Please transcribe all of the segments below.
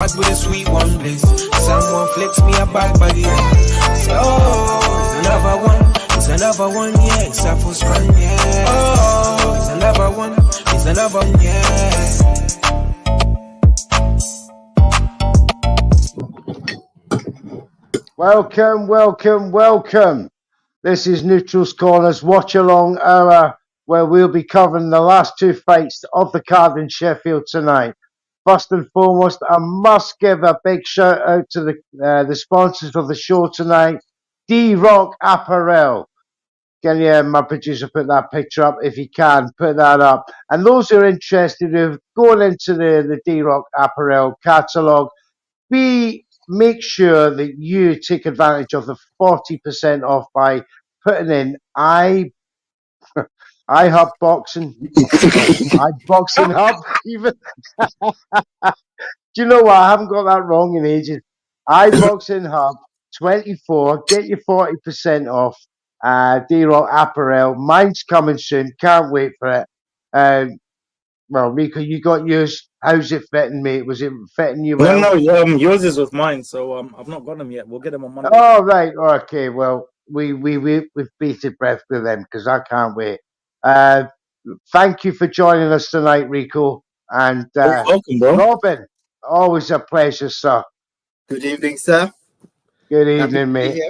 With a sweet one, please. Someone flicks me a bad body. Oh, it's another one. It's another one, yeah. It's a full strong, yeah. Oh, it's another one. It's another one, yeah. Welcome. This is Neutral's Corners Watch Along Hour, where we'll be covering the last two fights of the card in Sheffield tonight. First and foremost, I must give a big shout out to the sponsors of the show tonight, D-Rock Apparel. Can you, my producer, put that picture up if you can? Put that up. And those who are interested in going into the D-Rock Apparel catalogue, make sure that you take advantage of the 40% off by putting in iHub Boxing, iBoxing Hub, even. Do you know what? I haven't got that wrong in ages. iBoxing Hub 24. Get your 40% off. D-Rock Apparel. Mine's coming soon. Can't wait for it. Well, Ricco, you got yours. How's it fitting, mate? Was it fitting you well? No, yours is with mine, so I've not got them yet. We'll get them on Monday. Oh, right. Okay. Well, we've beated breath with them because I can't wait. Thank you for joining us tonight, Ricco. And welcome, bro. Robin, always a pleasure, sir. Good evening, sir. Good evening, mate.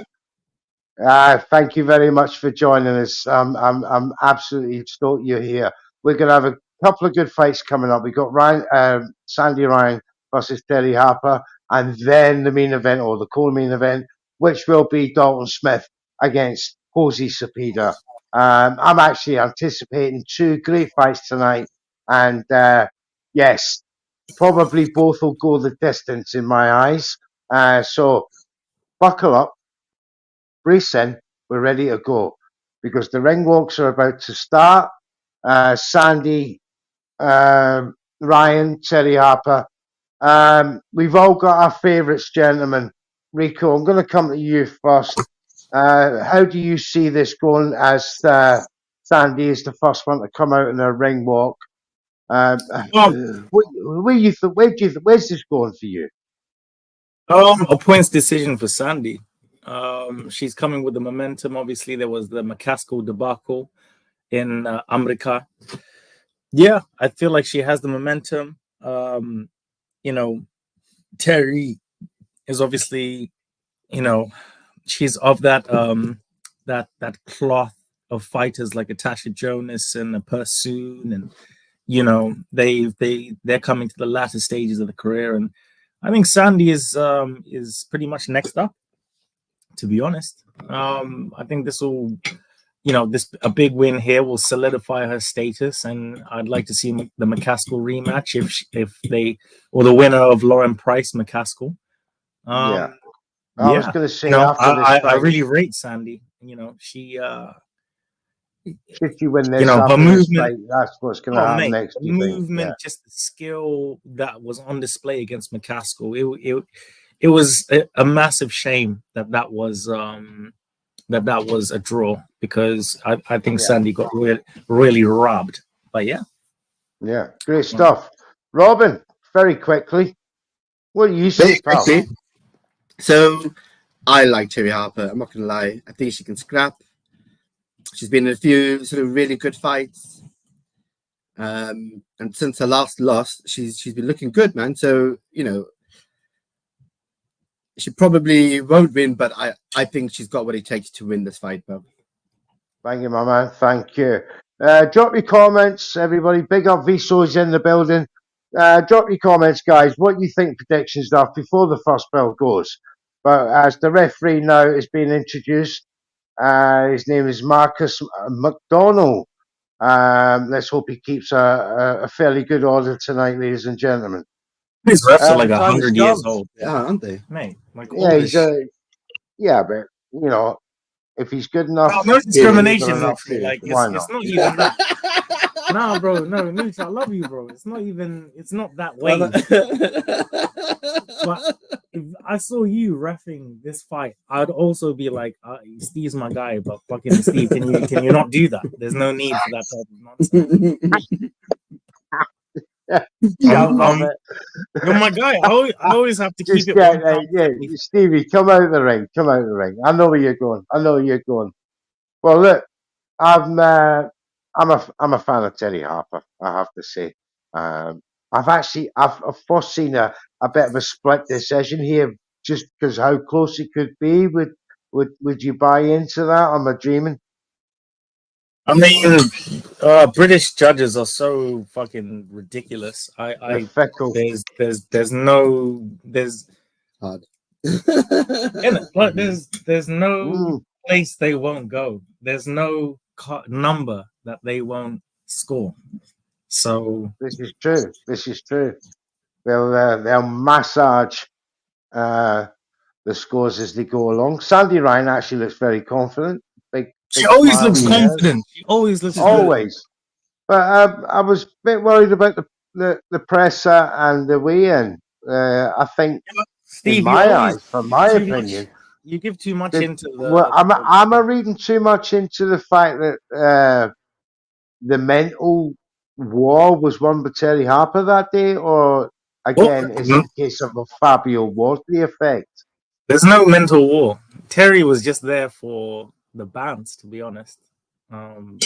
Thank you very much for joining us. I'm absolutely stoked you're here. We're going to have a couple of good fights coming up. We've got Sandy Ryan versus Terri Harper, and then the main event, or the co-main event, which will be Dalton Smith against Jose Zepeda. I'm actually anticipating two great fights tonight, and yes, probably both will go the distance in my eyes. So buckle up, brace in, we're ready to go, because the ring walks are about to start. Sandy, Ryan, Terri Harper. We've all got our favourites, gentlemen. Ricco, I'm going to come to you first. How do you see this going, as Sandy is the first one to come out in a ring walk? Where's this going for you? A points decision for Sandy. She's coming with the momentum. Obviously, there was the McCaskill debacle in America. Yeah, I feel like she has the momentum. Terri is obviously, she's of that that cloth of fighters like a Tasha Jonas and a Pursoon, and they're coming to the latter stages of the career, and I think Sandy is pretty much next up, to be honest. I think this will, a big win here will solidify her status, and I'd like to see the McCaskill rematch if they, or the winner of Lauren Price McCaskill. I was going to say, I really rate Sandy. She if you win this, her movement, that's what's going to happen next. The movement, just the skill that was on display against McCaskill. It was a massive shame that was a draw, because I think Sandy got really robbed. But yeah, great stuff. Robin, very quickly, what do you say, pal? So I like Terri Harper. I'm not going to lie. I think she can scrap. She's been in a few sort of really good fights, and since her last loss, she's been looking good, man. So she probably won't win, but I think she's got what it takes to win this fight, Bob. Thank you, my man. Thank you. Drop your comments, everybody. Big up Vsauce in the building. Drop your comments, guys. What you think predictions are before the first bell goes. But as the referee now is being introduced, his name is Marcus McDonald. Let's hope he keeps a fairly good order tonight, ladies and gentlemen. These refs are like 100 years old. Yeah, aren't they? Mate, like but if he's good enough, no discrimination. Like it's not even that. Nah, bro, no, I love you, bro. It's not that way. But if I saw you reffing this fight, I'd also be like, Steve's my guy, but fucking Steve, can you not do that? There's no need for that type of nonsense. I love it. You're my guy. I always have to keep Just it get, 1 pound. Stevie, come out of the ring. Come out of the ring. I know where you're going. Well, look, I'm a fan of Terri Harper. I have to say, I've first seen a bit of a split decision here, just because how close it could be. Would you buy into that? Am I dreaming? I mean, British judges are so fucking ridiculous. They're fickle. There's no Hard. but there's no place they won't go. There's no number that they won't score. So this is true. They'll massage the scores as they go along. Sandy Ryan actually looks very confident. She always looks confident. She always looks always. Good. But I was a bit worried about the presser and the weigh-in. I think, Steve, in my eyes, from my opinion, you give too much into the. Well, am I reading too much into the fact that the mental war was won by Terri Harper that day, or again, is it a case of a Fabio Wardley effect? There's no mental war. Terri was just there for the bounce, to be honest. Well,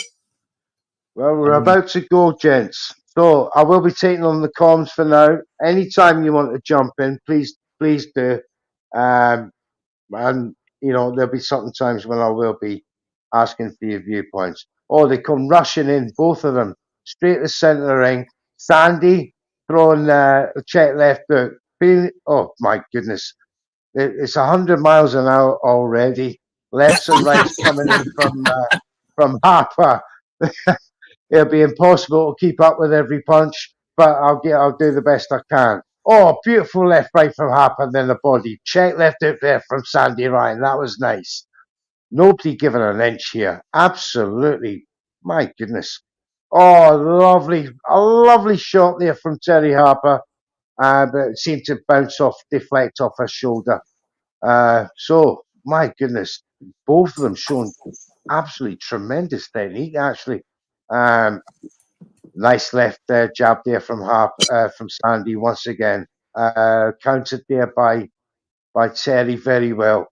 we're about to go, gents. So I will be taking on the comms for now. Anytime you want to jump in, please do. And there'll be certain times when I will be asking for your viewpoints. Oh, they come rushing in, both of them, straight to the centre of the ring. Sandy throwing a check left hook. Oh my goodness, it's 100 miles an hour already. Lefts and rights coming in from Harper. It'll be impossible to keep up with every punch, but I'll do the best I can. Oh, beautiful left right from Harper, and then the body. Check left hook there from Sandy Ryan. That was nice. Nobody given an inch here. Absolutely. My goodness. Oh, a lovely shot there from Terri Harper, but it seemed to deflect off her shoulder. So, my goodness, both of them showing absolutely tremendous technique, actually. Nice left jab there from Sandy once again. Countered there by Terri very well.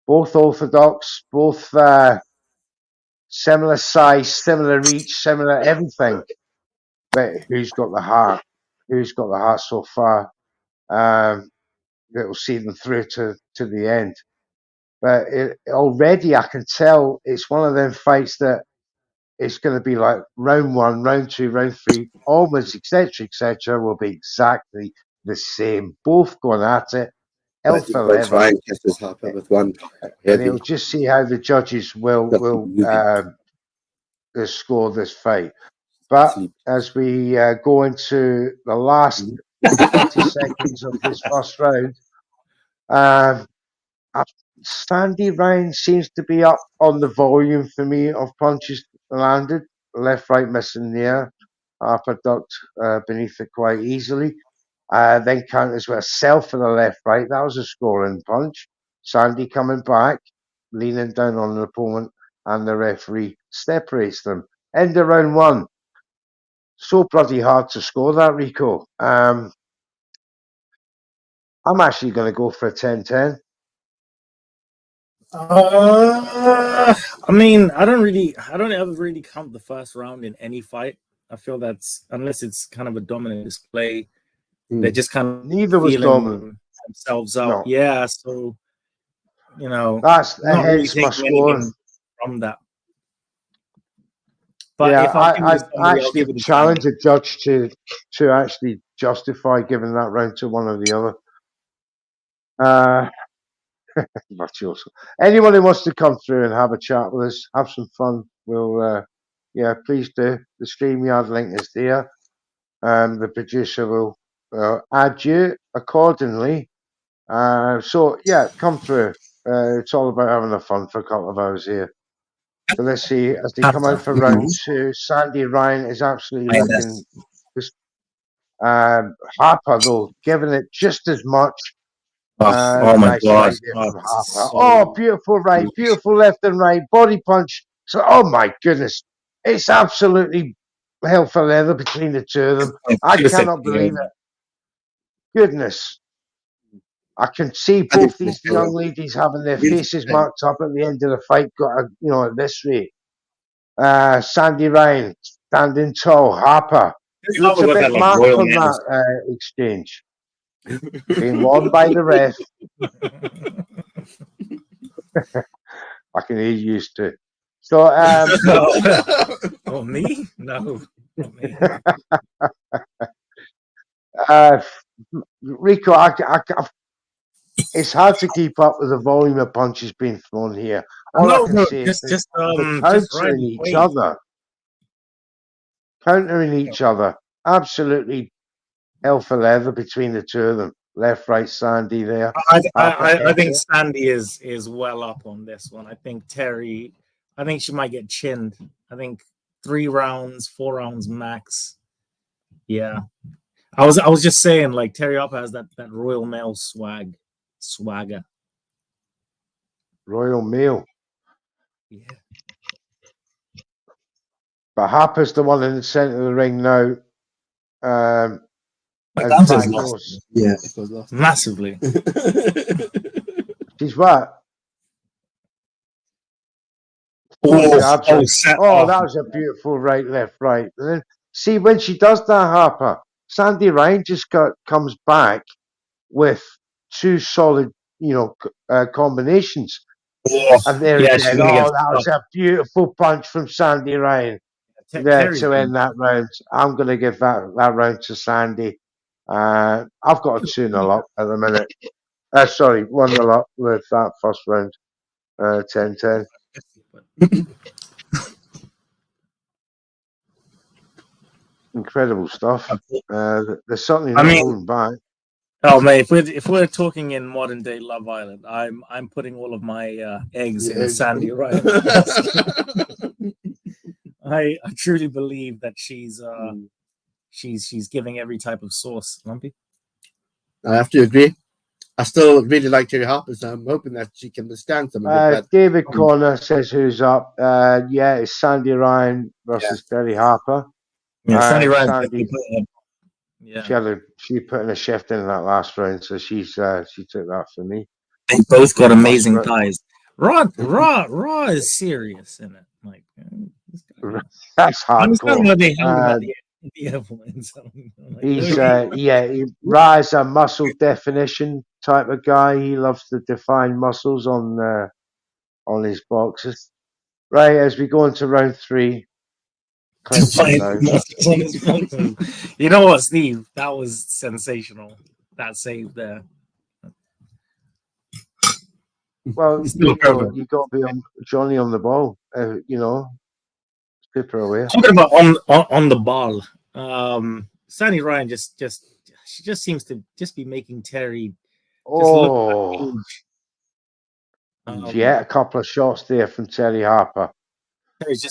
Both orthodox, both similar size, similar reach, similar everything. But who's got the heart? Who's got the heart so far? That will see them through to the end. But already I can tell it's one of them fights that it's going to be like round 1, round 2, round 3, almost, etc., will be exactly the same. Both going at it. Ryan kisses Harper with one. And he'll just see how the judges will score this fight. But as we go into the last 20 seconds of this first round, Sandy Ryan seems to be up on the volume for me of punches landed. Left, right, missing there. Harper ducked beneath it quite easily. Then counters with a self for the left, right. That was a scoring punch. Sandy coming back, leaning down on the opponent, and the referee separates them. End of round 1. So bloody hard to score that, Ricco. I'm actually going to go for a 10-10. I mean, I don't ever really count the first round in any fight. I feel that's, unless it's kind of a dominant display, they're just kind of neither was dominant themselves out. No. Yeah, so that's hence my score from that. But yeah, if I actually challenge a judge to actually justify giving that round to one or the other. Anyone who wants to come through and have a chat with us, have some fun, we'll please do. The StreamYard link is there. The producer will add you accordingly. So yeah, come through. It's all about having a fun for a couple of hours here. So let's see as they come out for round 2. Sandy Ryan is absolutely looking. Harper though, giving it just as much. Oh my God! Oh, beautiful right, beautiful left and right, body punch. So, oh my goodness, it's absolutely hell for leather between the two of them. I cannot believe it. Goodness. I can see both these young ladies having their faces marked up at the end of the fight, at this rate. Sandy Ryan standing tall. Harper looks a bit marked from that exchange. Being warned by the ref. I can hear you used to. So, oh, me? No. Not me. Ricco, it's hard to keep up with the volume of punches being thrown here. All I can say is they're countering each other. Countering each other. Absolutely hell for leather between the two of them. Left, right, Sandy there. I think Sandy is well up on this one. I think Terri, I think she might get chinned. I think 3 rounds, 4 rounds max. Yeah. I was just saying, like, Terri Harper has that Royal Mail swagger. Royal Mail. Yeah. But Harper's the one in the center of the ring now. Lost. Yeah, it was lost massively. She's what? That was a beautiful right, left, right. And then, see, when she does that, Harper, Sandy Ryan just comes back with 2 solid, combinations. And there again, that was a beautiful punch from Sandy Ryan there to end that round. I'm going to give that round to Sandy. I've got a 2-0 up at the minute. 1-0 up with that first round. 10-10. Incredible stuff. There's certainly not holding back. Oh mate, if we're talking in modern day Love Island, I'm putting all of my eggs in Sandy Ryan. I truly believe that she's giving every type of sauce. Lumpy? I have to agree. I still really like Terri Harper, so I'm hoping that she can withstand some of it. David Connor says who's up. It's Sandy Ryan versus Terri Harper. Yeah, Sandy Ryan. She put in a shift in that last round, so she took that for me. They both got amazing thighs. Raw is serious in it. Like that's hardcore. I understand why they have the influence. Ra is a muscle definition type of guy. He loves to define muscles on his boxes. Right, as we go into round 3. You know what, Steve? That was sensational. That save there. Well, you got to be Johnny on the ball. Super aware. Talking about on the ball, Sandy Ryan she just seems to just be making Terri. A couple of shots there from Terri Harper. Terri's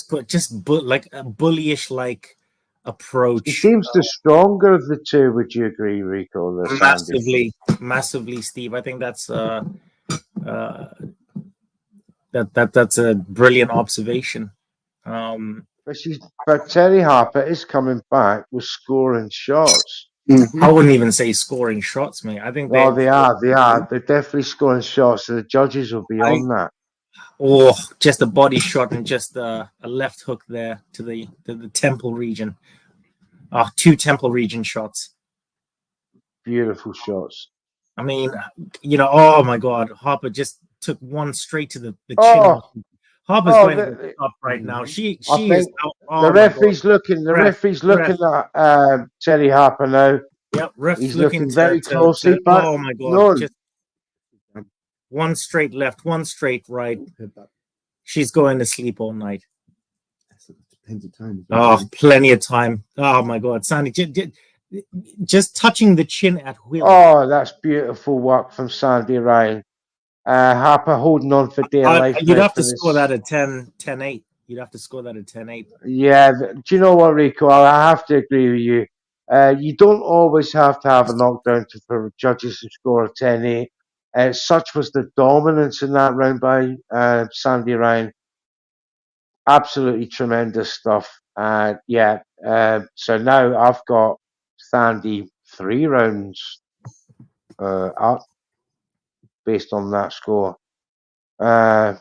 like a bullyish like approach. He seems the stronger of the two. Would you agree, Ricco? Massively, Steve. I think that's that's a brilliant observation. But Terri Harper is coming back with scoring shots. I wouldn't even say scoring shots, mate. I think they are. They're definitely scoring shots. So the judges will be on that. Oh, just a body shot and just a left hook there to the temple region. 2 temple region shots. Beautiful shots. I mean, oh my God, Harper just took one straight to the chin. Harper's going to the top right now. She is out. The referee's looking. The referee's looking at Terri Harper now. Yep, he's looking very closely. But oh my God! Just one straight left, one straight right. She's going to sleep all night. Plenty of time. Plenty of time. Oh my God, Sandy, just touching the chin at will. Oh, that's beautiful work from Sandy Ryan. Harper holding on for dear life. You'd have to score that at 10-8. You'd have to score that at 10-8. Yeah. Do you know what, Ricco? I have to agree with you. You don't always have to have a knockdown for judges to score a 10-8. Such was the dominance in that round by Sandy Ryan. Absolutely tremendous stuff. So now I've got Sandy 3 rounds up based on that score. Yeah,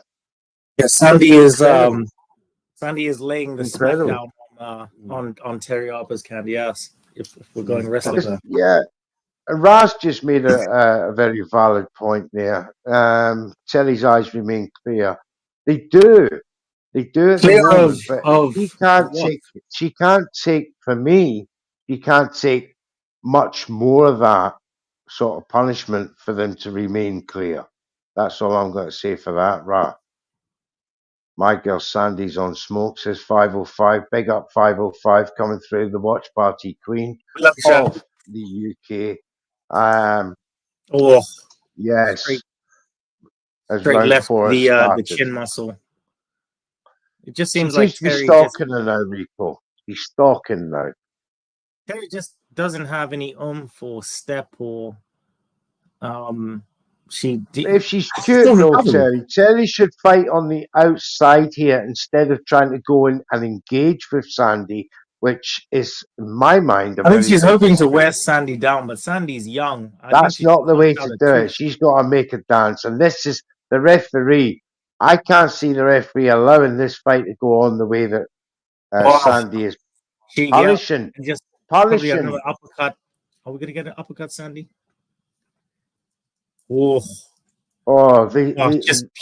Sandy is incredible. Sandy is laying the Incredible. smackdown on Terri Harper's candy ass. If we're going wrestling, Yeah. Raz just made a very valid point there. Terry's eyes remain clear. They do at the moment, but she can't take, for me, she can't take much more of that sort of punishment for them to remain clear. That's all I'm going to say for that. Right. My girl Sandy's on smoke, says 505. Big up 505 coming through, the watch party queen of the UK. Yes. Straight left the chin muscle. It just seems like Terry stalking her now, Ricco. She's stalking now. Terry just doesn't have any for step or if she's cute though, Terry should fight on the outside here instead of trying to go in and engage with Sandy, which is, in my mind, I think she's hoping to wear Sandy down, but Sandy's young. That's not the way to do it. She's got to make a dance, and this is the referee. I can't see the referee allowing this fight to go on the way that Sandy is punishing. Just punishing. Another uppercut. Are we going to get an uppercut, Sandy? Just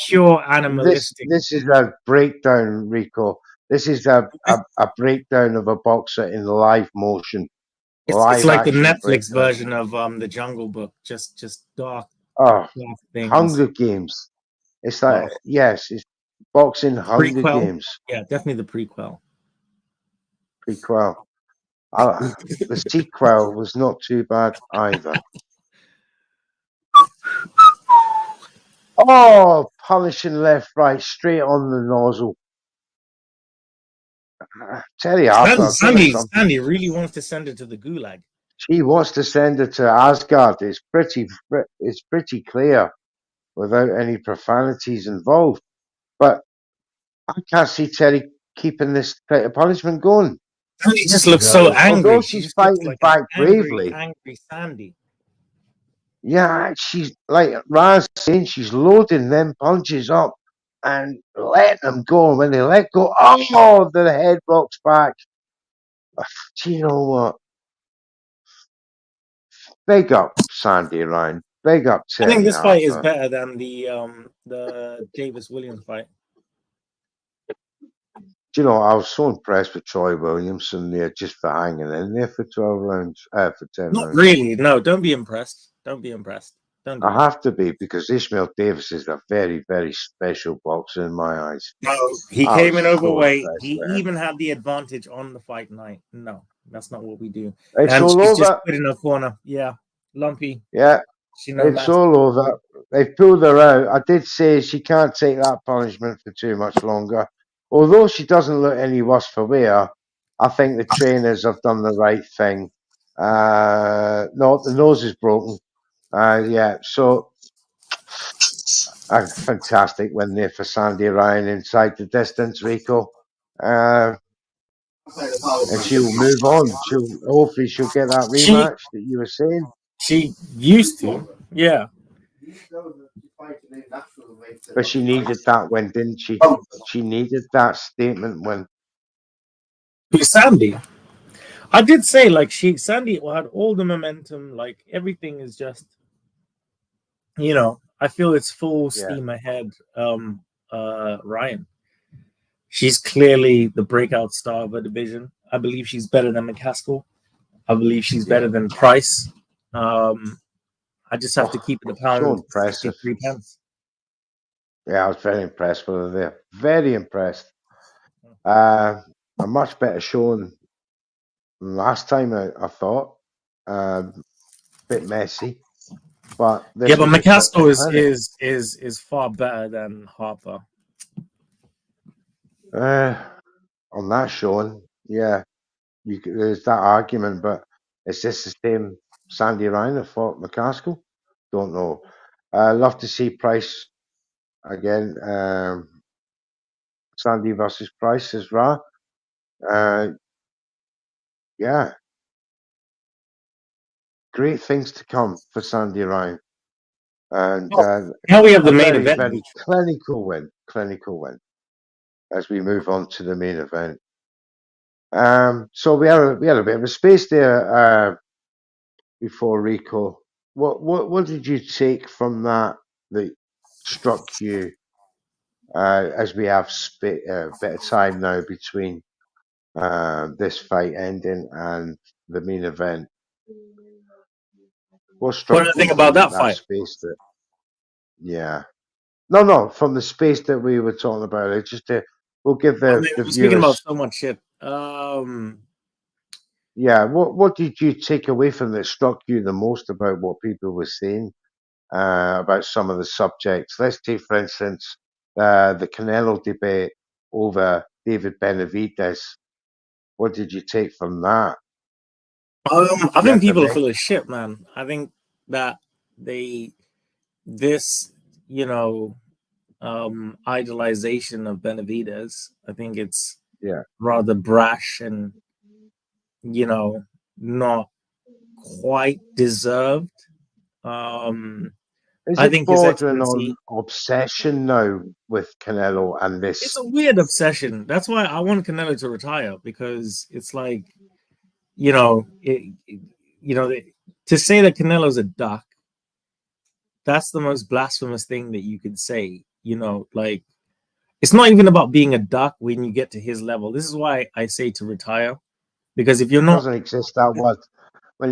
pure animalistic. This is a breakdown, Ricco. This is a breakdown of a boxer in live motion. It's like the Netflix version of the Jungle Book. Just dark. Dark things. Hunger Games. It's like yes, it's boxing Hunger Games. Yeah, definitely the prequel. The sequel was not too bad either. Punishing left, right, straight on the nozzle. Terri Harper. Sandy really wants to send her to the gulag. She wants to send her to Asgard. It's pretty clear, without any profanities involved. But I can't see Terry keeping this type of punishment going. She just looks so angry. Although she's fighting back bravely. Angry Sandy. Yeah, she's like Raz saying, she's loading them punches up and letting them go. When they let go, the head rocks back. Do you know what? Big up Sandy Ryan. Big up Terry. I think this fight is better than the Davis Williams fight. Do you know, I was so impressed with Troy Williamson there just for hanging in there for 12 rounds, for 10 Not rounds. really. No, don't be impressed. Don't be impressed. I have to be, because Ishmael Davis is a very, very special boxer in my eyes. No, he came in overweight. He even had the advantage on the fight night. No, that's not what we do. It's all over. Just put in a corner. Yeah, lumpy. Yeah, it's all over. They've pulled her out. I did say she can't take that punishment for too much longer. Although she doesn't look any worse for wear, I think the trainers have done the right thing. No, the nose is broken. So a fantastic win there for Sandy Ryan inside the distance, Ricco. And she'll move on. Hopefully she'll get that rematch that you were saying. She used to, yeah. But she needed that win, didn't she? She needed that statement win. Who's Sandy? I did say, like, Sandy had all the momentum, like, everything is just, you know, I feel it's full steam ahead. Ryan. She's clearly the breakout star of a division. I believe she's better than McCaskill. I believe she's better than Price. I just have to keep it a pound. So impressive. 3 pence. Yeah, I was very impressed with her there. Very impressed. A much better showing than last time, I thought. Bit messy. But McCaskill is far better than Harper. On that showing, yeah. There's that argument, but is this the same Sandy Ryan that fought McCaskill? Don't know. Love to see Price again. Sandy versus Price is Ra. Yeah, great things to come for Sandy Ryan, and now we have the a main very, event. very clinical win as we move on to the main event. So we had a bit of a space there before Ricco. What did you take from that struck you as we have a bit of time now between this fight ending and the main event? What What do struck you you think about from that that fight? space that? Yeah. No, from the space that we were talking about. It's just we'll give the We're speaking about viewers. so much shit. Yeah, what did you take away from that struck you the most about what people were saying about some of the subjects? Let's take, for instance, the Canelo debate over David Benavidez. What did you take from that? I think people are full of shit, man. I think that this, idolization of Benavidez, I think it's rather brash and, not quite deserved. Is I it think His bordering Excellency. on obsession now with Canelo and this? It's a weird obsession. That's why I want Canelo to retire, because it's like, to say that Canelo's a duck, that's the most blasphemous thing that you could say. Like, it's not even about being a duck when you get to his level. This is why I say to retire, because if you're not, Doesn't exist that word.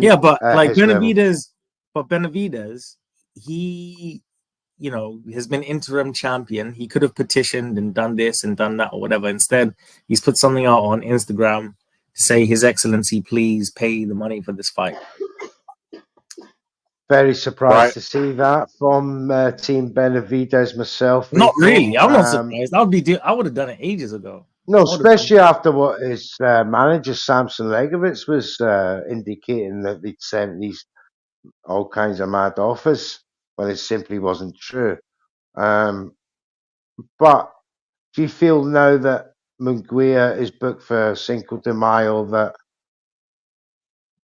yeah, but like His level. Benavidez, he, has been interim champion. He could have petitioned and done this and done that or whatever. Instead, he's put something out on Instagram to say, His Excellency, please pay the money for this fight. Very surprised to see that from Team Benavidez myself. Not Ricco. really. I'm not surprised. I would have done it ages ago. No, especially after what his manager Samson Legovitz was indicating, that they'd sent these all kinds of mad offers when it simply wasn't true. But do you feel now that Munguia is booked for Cinco de Mayo that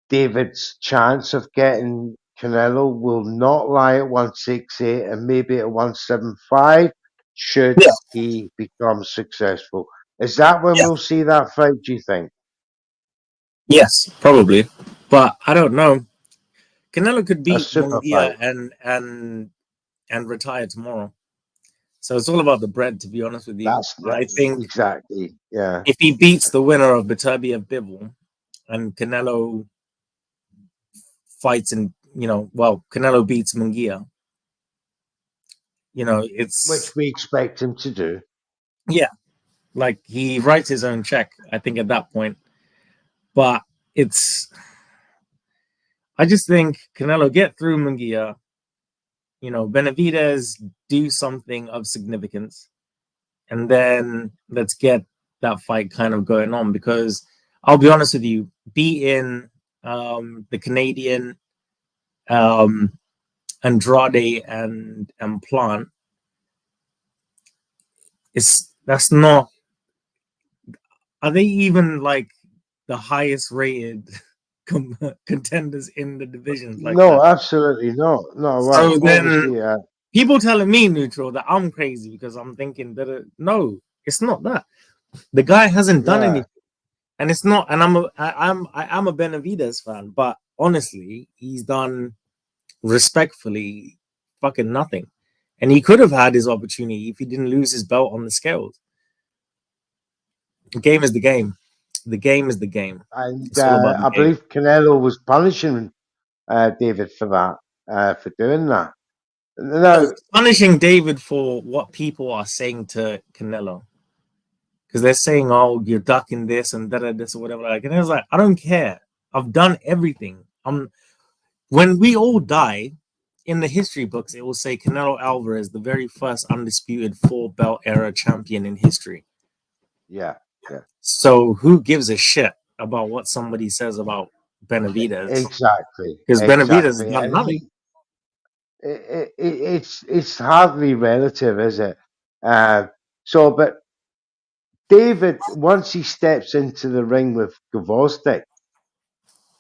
David's chance of getting Canelo will not lie at 168 and maybe at 175 should he become successful? Is that when we'll see that fight, do you think? Yes, probably. But I don't know. Canelo could beat Munguia and retire tomorrow. So it's all about the bread, to be honest with you. I think exactly, yeah. If he beats the winner of Beterbiev Bivol and Canelo fights and Canelo beats Munguia, it's which we expect him to do. Yeah, like he writes his own check, I think, at that point. But I just think Canelo get through Munguia, Benavidez do something of significance, and then let's get that fight kind of going on. Because I'll be honest with you, beating the Canadian Andrade and Plant that's not. Are they even like the highest rated contenders in the divisions? Like no, that? Absolutely not. No, well, so then people telling me, Neutral, that I'm crazy because I'm thinking that no, it's not that. The guy hasn't done anything, and it's not. And I'm a Benavidez fan, but honestly, he's done respectfully fucking nothing. And he could have had his opportunity if he didn't lose his belt on the scales. The game is the game. The game is the game. And I believe Canelo was punishing David for that, for doing that. No, punishing David for what people are saying to Canelo. Because they're saying, oh, you're ducking this and this or whatever. And I was like, I don't care. I've done everything. When we all die, in the history books, it will say Canelo Alvarez, the very first undisputed 4-belt era champion in history. Yeah. So who gives a shit about what somebody says about Benavidez? Exactly. Because Benavidez has done nothing. It's hardly relative, is it? But David, once he steps into the ring with Gvozdyk,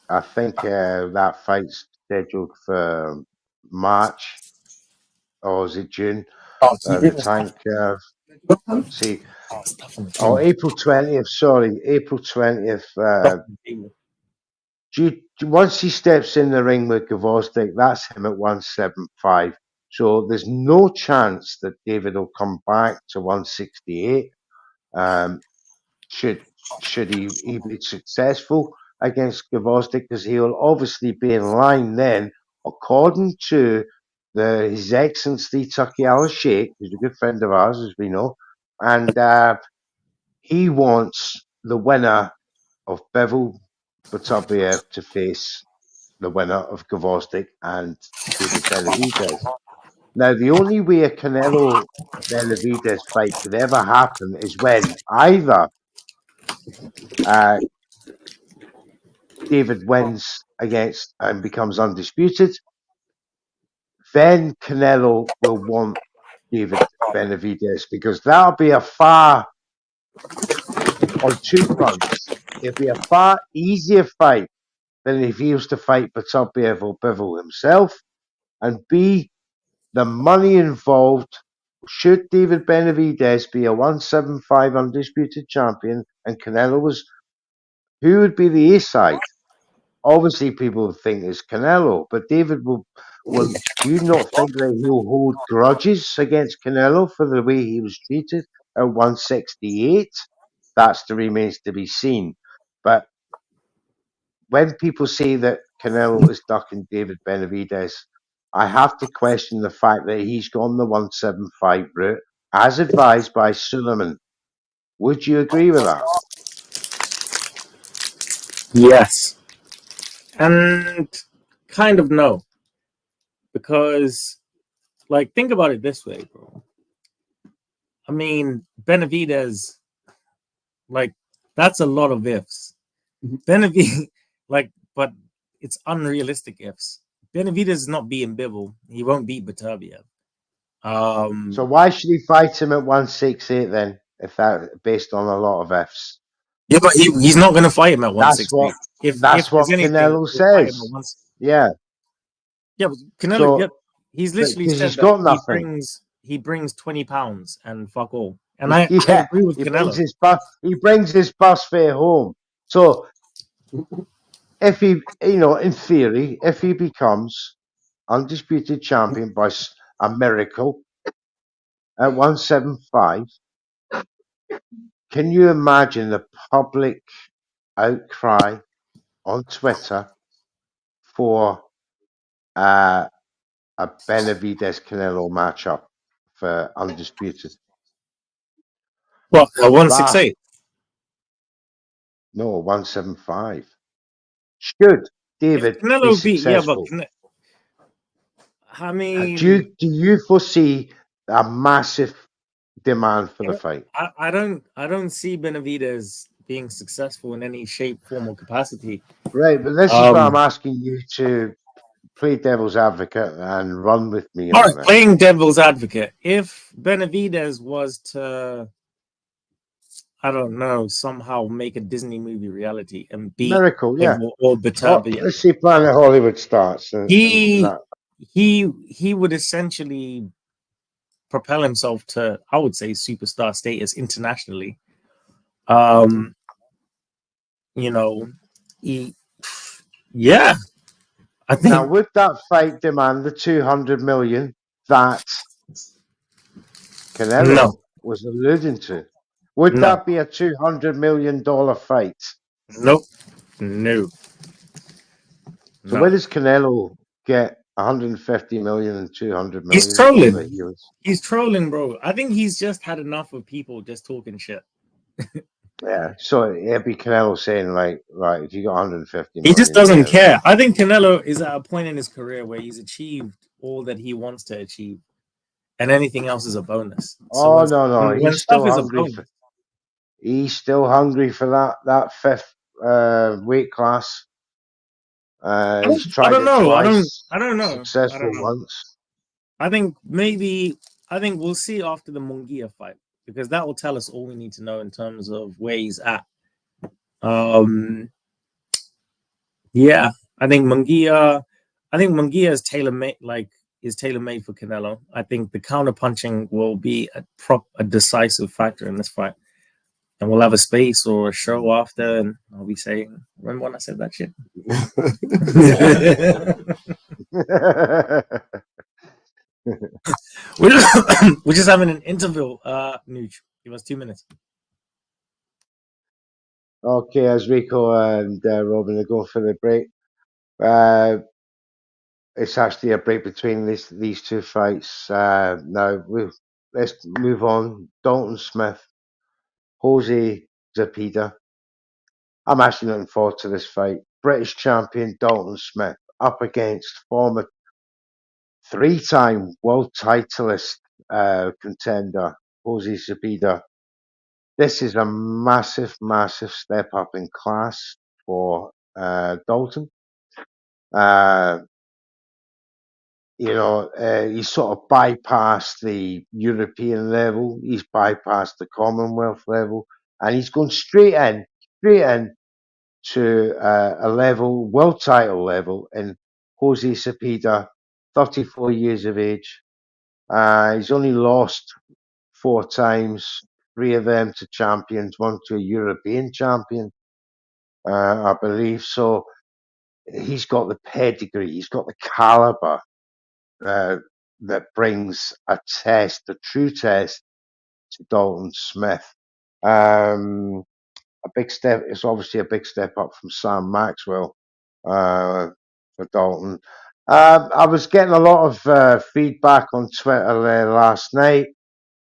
I think that fight's scheduled for March, or is it June? The tank. See, April 20th. Sorry, April 20th. Once he steps in the ring with Gvozdyk, that's him at 175. So there's no chance that David will come back to 168. Should he be successful against Gvozdyk, because he'll obviously be in line then, according to His Excellency Turki Al-Sheikh, who's a good friend of ours, as we know, and he wants the winner of Bivol Beterbiev to face the winner of Gvozdyk and David Benavidez. Now, the only way a Canelo Benavidez fight could ever happen is when either David wins against and becomes undisputed, then Canelo will want David Benavidez, because that'll be a far, on two fronts, it'll be a far easier fight than if he was to fight Beterbiev or Bivol himself, and B, the money involved. Should David Benavidez be a 175 undisputed champion and Canelo was, who would be the A side? Obviously, people think it's Canelo, but David will. Do you not think that he'll hold grudges against Canelo for the way he was treated at 168? That remains to be seen. But when people say that Canelo is ducking David Benavidez, I have to question the fact that he's gone the 175 route, as advised by Suleiman. Would you agree with that? Yes. And kind of no. Because, like, think about it this way, bro. I mean, Benavidez, like, that's a lot of ifs. Benavidez, like, but it's unrealistic ifs. Benavidez is not beating Bivol. He won't beat Beterbiev. So why should he fight him at 168 then, if that based on a lot of ifs? Yeah, but he's not going to fight him at 168. That's what Canelo says. Yeah. Yeah, but Canelo, he's literally said he's got nothing. He brings 20 pounds and fuck all. And I agree with Canelo. He brings his bus fare home. So if he, in theory, if he becomes undisputed champion by a miracle at 175, can you imagine the public outcry on Twitter for a Benavidez Canelo matchup for undisputed? What, 168? No, 175. Should David be successful? Yeah, but I mean, do you foresee a massive demand for the fight? I don't see Benavidez being successful in any shape, form, or capacity. Right, but this is why I'm asking you to play devil's advocate and run with me. All right, playing devil's advocate. If Benavidez was to, I don't know, somehow make a Disney movie reality and beat Miracle, yeah, or Beterbiev, let's see, Planet Hollywood starts. He would essentially propel himself to, I would say, superstar status internationally. I think. Now, would that fight demand the 200 million that Canelo was alluding to? Would that be a $200 million fight? Nope. No. So where does Canelo get 150 million and 200 million? He's trolling. He's trolling, bro. I think he's just had enough of people just talking shit. Yeah, so it'd be Canelo saying, like, right, if you got 150 million. He just doesn't care. I think Canelo is at a point in his career where he's achieved all that he wants to achieve, and anything else is a bonus. No. He's still hungry. He's still hungry for that fifth weight class. He's tried it twice. I don't know. Successful once. I think we'll see after the Munguia fight. because that will tell us all we need to know in terms of where he's at. Yeah, I think Munguia is tailor-made, for Canelo. I think the counter punching will be a decisive factor in this fight. And we'll have a space or a show after, and I'll be saying, remember when I said that shit? We're just having an interval, Nuge. Give us 2 minutes. Okay, as Ricco and Robin are going for the break, it's actually a break between these two fights. Now, let's move on. Dalton Smith, Jose Zepeda. I'm actually looking forward to this fight. British champion Dalton Smith up against former 3-time world titleist contender Jose Zepeda. This is a massive, massive step up in class for Dalton. He's sort of bypassed the European level. He's bypassed the Commonwealth level, and he's going straight in to a level, world title level, in Jose Zepeda, 34 years of age. He's only lost 4 times, 3 of them to champions, 1 to a European champion, I believe. So he's got the pedigree, he's got the caliber that brings a true test to Dalton Smith. A big step. It's obviously a big step up from Sam Maxwell for Dalton. I was getting a lot of feedback on Twitter there last night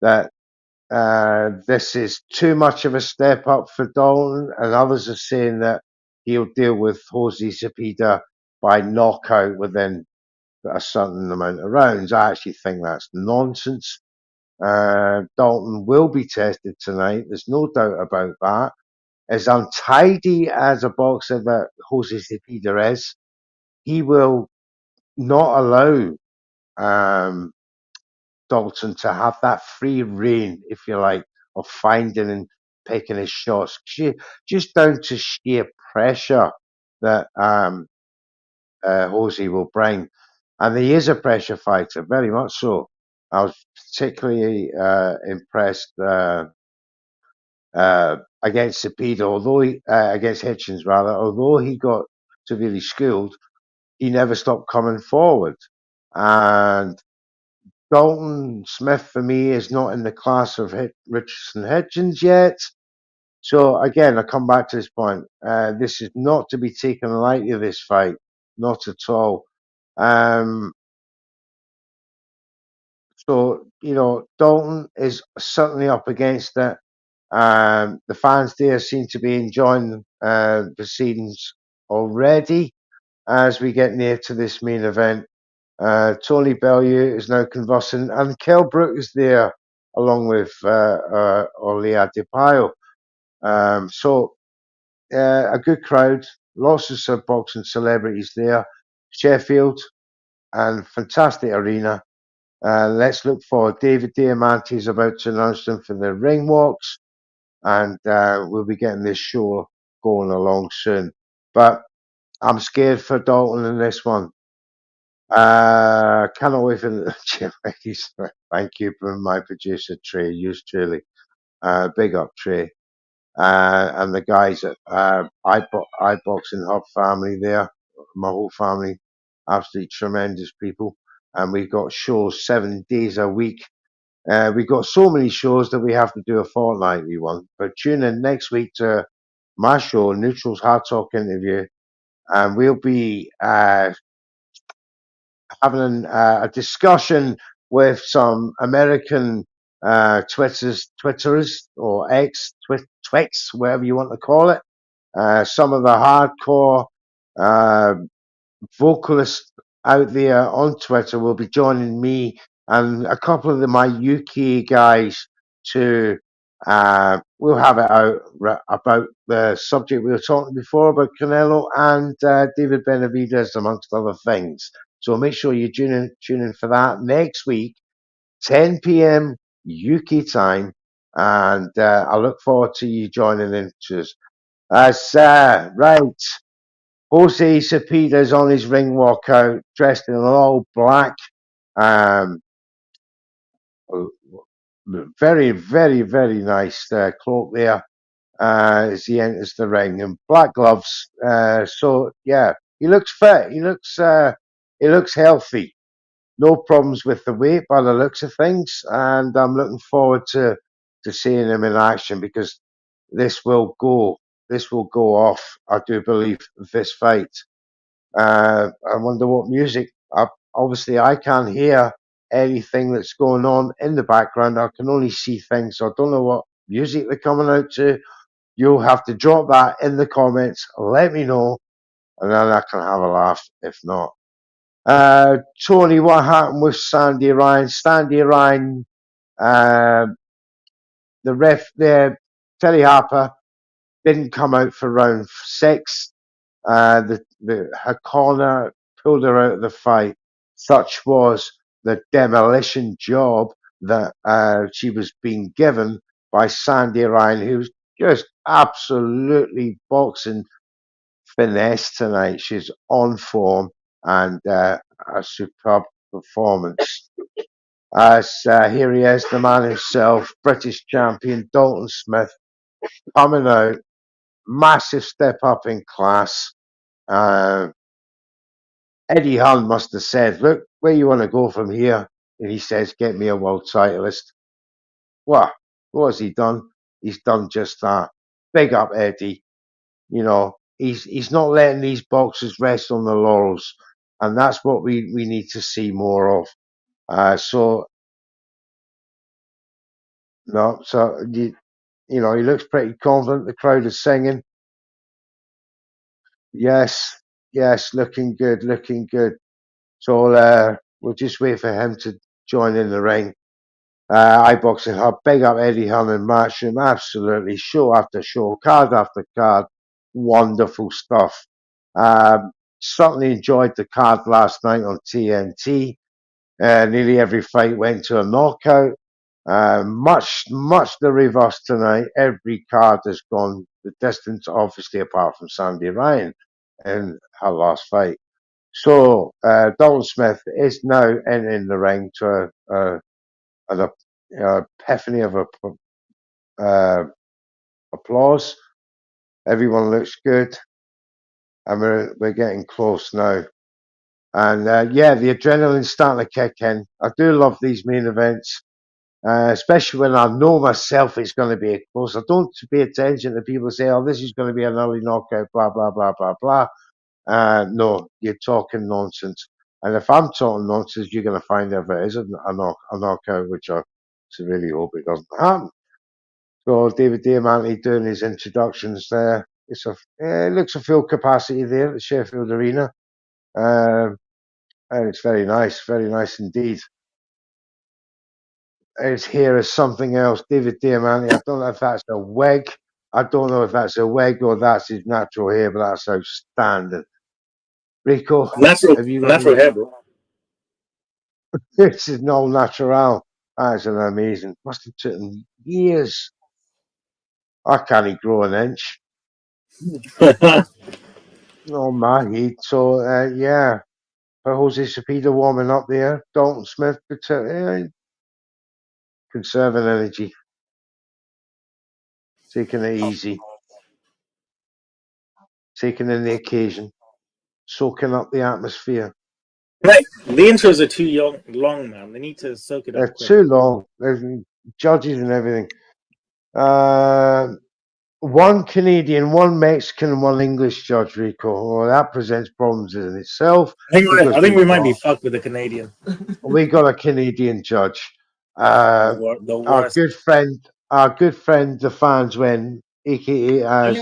that this is too much of a step up for Dalton, and others are saying that he'll deal with Jose Zepeda by knockout within a certain amount of rounds. I actually think that's nonsense. Dalton will be tested tonight. There's no doubt about that. As untidy as a boxer that Jose Zepeda is, he will not allow Dalton to have that free reign, if you like, of finding and picking his shots, just down to sheer pressure that Jose will bring. And he is a pressure fighter, very much so. I was particularly impressed against Zepeda, against Hitchens rather, although he got severely schooled, he never stopped coming forward. And Dalton Smith, for me, is not in the class of Richardson Hitchens yet. So again, I come back to this point. This is not to be taken lightly, this fight, not at all. So, Dalton is certainly up against it. The fans there seem to be enjoying the proceedings already as we get near to this main event. Tony Bellew is now conversing, and Kell Brook is there along with Olia DePaio. So a good crowd, lots of boxing celebrities there. Sheffield, and fantastic arena. Let's look for David Diamante is about to announce them for the ring walks, and we'll be getting this show going along soon. But I'm scared for Dalton in this one. Cannot wait for the Thank you for my producer Trey, yours truly. Big up Trey. And the guys at iBoxingHub family there, my whole family, absolutely tremendous people. And we've got shows 7 days a week. We've got so many shows that we have to do a fortnightly one. But tune in next week to my show, Neutral's Hard Talk Interview, and we'll be having a discussion with some American Twitterers or Twix, whatever you want to call it. Some of the hardcore vocalists out there on Twitter will be joining me and a couple of my UK guys to we'll have it out about the subject we were talking before about Canelo and David Benavidez, amongst other things. So make sure you tune in for that next week, 10 p.m. UK time. and I look forward to you joining in. Right. Jose Zepeda's on his ring walkout, dressed in all black. Very, very, very nice cloak there as he enters the ring, and black gloves. So yeah, he looks fit. He looks healthy. No problems with the weight by the looks of things, and I'm looking forward to seeing him in action, because this will go off. I do believe this fight. I wonder what music. Obviously, I can't hear anything that's going on in the background. I can only see things, so I don't know what music they're coming out to. You'll have to drop that in the comments. Let me know, and then I can have a laugh. If not, Tony, what happened with Sandy Ryan? Sandy Ryan, the ref there, Terri Harper, didn't come out for round 6. Her corner pulled her out of the fight. Such was the demolition job that she was being given by Sandy Ryan, who's just absolutely boxing finesse tonight. She's on form, and a superb performance. Here he is, the man himself, British champion Dalton Smith, coming out. Massive step up in class. Eddie Hearn must have said, "Look, where you want to go from here?" And he says, "Get me a world titleist." What has he done? He's done just that. Big up Eddie. You know, he's not letting these boxers rest on their laurels, and that's what we need to see more of. So you know, he looks pretty confident. The crowd is singing. Yes, looking good, looking good. So we'll just wait for him to join in the ring. iBoxingHub, big up Eddie Hearn and Matchroom. Absolutely, show after show, card after card, wonderful stuff. Certainly enjoyed the card last night on TNT. Nearly every fight went to a knockout. Much the reverse tonight. Every card has gone the distance, obviously, apart from Sandy Ryan in her last fight. So Dalton Smith is now entering the ring to an epiphany of applause. Everyone looks good, and we're getting close now. And the adrenaline's starting to kick in. I do love these main events, especially when I know myself it's going to be close. I don't pay attention to people say, "Oh, this is going to be an early knockout," blah blah blah blah blah. No, you're talking nonsense. And if I'm talking nonsense, you're going to find out if it is a knockout, which I really hope it doesn't happen. So David Diamante doing his introductions there. It looks a full capacity there at the Sheffield Arena. And it's very nice indeed. His hair is something else. David Diamante, I don't know if that's a wig. I don't know if that's a wig or that's his natural hair, but that's outstanding. Ricco, have you got natural hair, bro? This is no natural. That's an amazing. Must have taken years. I can't grow an inch. Oh my heat. So yeah, for Jose Zepeda warming up there. Dalton Smith conserving energy, taking it easy, taking in the occasion, soaking up the atmosphere. Right, the intros are too long, man. They need to soak it up. They're too long. There's judges and everything. One Canadian, one Mexican, and one English judge, Ricco. Well, that presents problems in itself. I think we might be fucked with a Canadian. We got a Canadian judge. Our good friend, the fans win, aka as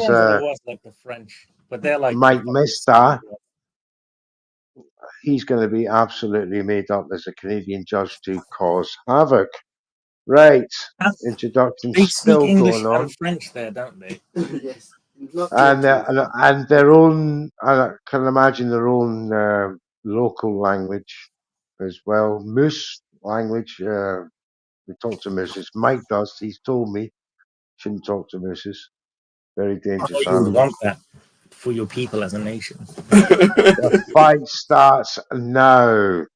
like the French, but they're like Mike Mister. He's going to be absolutely made up as a Canadian judge to cause havoc. Right. Introduction still English going on. And French there, don't they? Yes. And their own, I can imagine their own local language as well. Moose language, We talk to Mrs. Mike does. He's told me shouldn't talk to Mrs. Very dangerous You would animal. want that for your people as a nation. The fight starts now.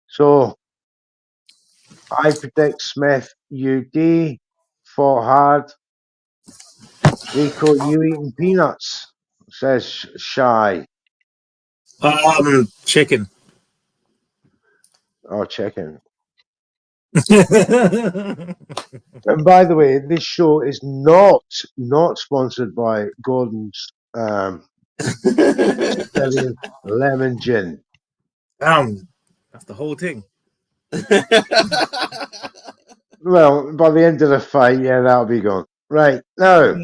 So I predict Smith, UD, fought hard. Ricco, you eating peanuts? Says Shy. Chicken. Oh, chicken. And by the way, this show is not sponsored by Gordon's Sicilian lemon gin. That's the whole thing. Well, by the end of the fight, yeah, that'll be gone. Right, now,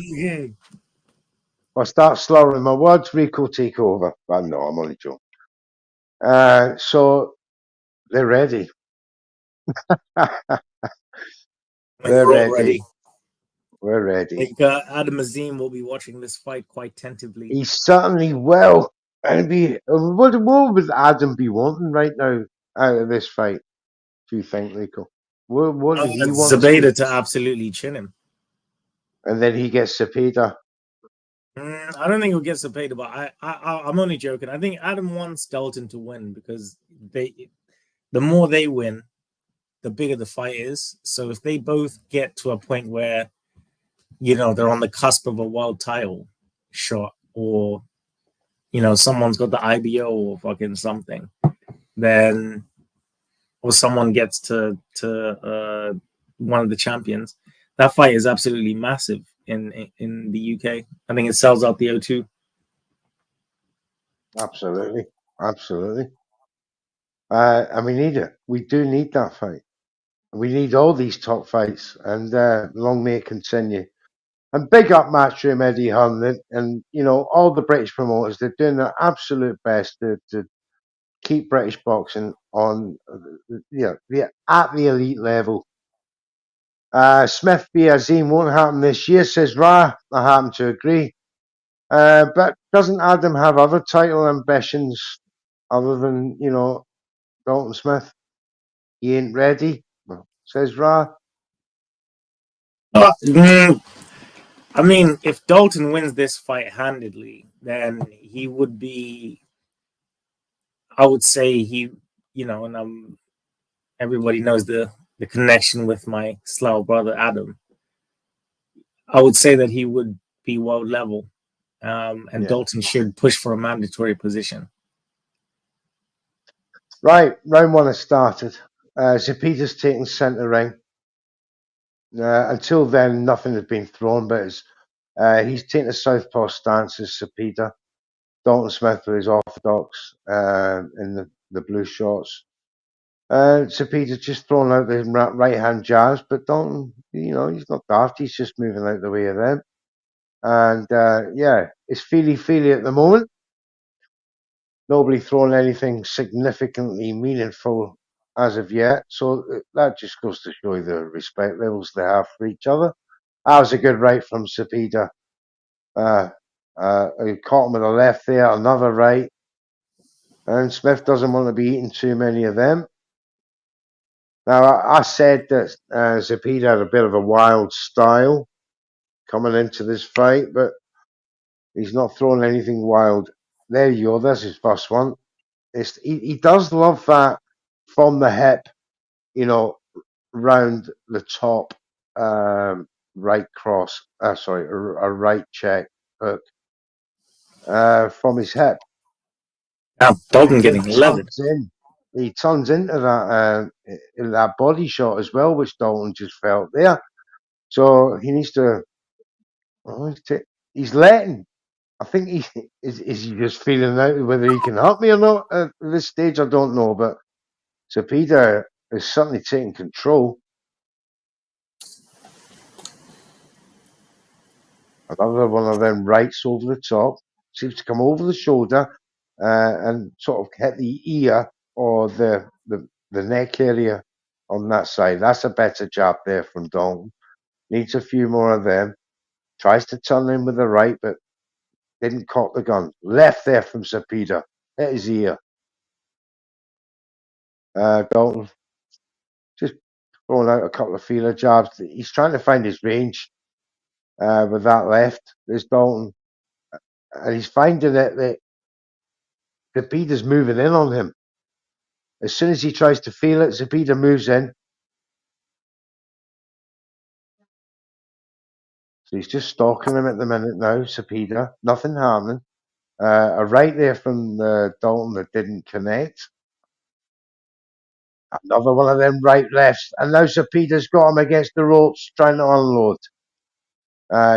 I'll start slurring my words, Ricco take over. But no, I'm only joking. So, they're ready. They're ready. We're ready. Adam Azim will be watching this fight quite tentatively. He certainly will. And what would Adam be wanting right now out of this fight? Do you think, Ricco? What does he want? Zepeda to absolutely chin him. And then he gets Zepeda. I don't think he'll get Zepeda, but I'm only joking. I think Adam wants Dalton to win because the more they win, the bigger the fight is. So if they both get to a point where, they're on the cusp of a world title shot, or, someone's got the IBO or fucking something, then, or someone gets to one of the champions, that fight is absolutely massive in the UK. I think it sells out the O2. Absolutely. And we need it. We do need that fight. We need all these top fights, and long may it continue. And big up Matchroom, Eddie Hunn, and all the British promoters. They're doing their absolute best to keep British boxing on, at the elite level. Smith v Azim won't happen this year, says Ra. I happen to agree. But doesn't Adam have other title ambitions other than Dalton Smith? He ain't ready, says Ra. I mean, if Dalton wins this fight handedly, then he would be, I would say and everybody knows the connection with my Slough brother, Adam. I would say that he would be world level, and Dalton should push for a mandatory position. Right, round one has started. Zepeda's taking centre ring. Until then, nothing had been thrown, but he's taking a southpaw stance as Zepeda. Dalton Smith with his orthodox in the blue shorts. Zepeda's just throwing out the right-hand jabs, but Dalton, he's not daft. He's just moving out the way of them. And, it's feely at the moment. Nobody throwing anything significantly meaningful as of yet. So that just goes to show you the respect levels they have for each other. That was a good right from Zepeda. He caught him with a left there, another right. And Smith doesn't want to be eating too many of them. Now, I said that Zepeda had a bit of a wild style coming into this fight, but he's not throwing anything wild. There you go. That's his first one. He does love that from the hip, round the top right cross. A right check hook from his hip. Now, Dalton getting 11. He turns into that body shot as well, which Dalton just felt there. So he needs to. He's letting. I think is he just feeling out whether he can help me or not at this stage. I don't know, but Zepeda is certainly taking control. Another one of them rights over the top. Seems to come over the shoulder and sort of hit the ear or the neck area on that side. That's a better jab there from Dalton. Needs a few more of them. Tries to turn in with the right, but didn't cock the gun. Left there from Zepeda. Hit his ear. Dalton throwing out a couple of feeler jabs. He's trying to find his range with that left. There's Dalton, and he's finding that Zepeda's moving in on him. As soon as he tries to feel it, Zepeda moves in. So he's just stalking him at the minute now, Zepeda. Nothing happening. A right there from Dalton that didn't connect. Another one of them right lefts. And now Zepeda's got him against the ropes, trying to unload.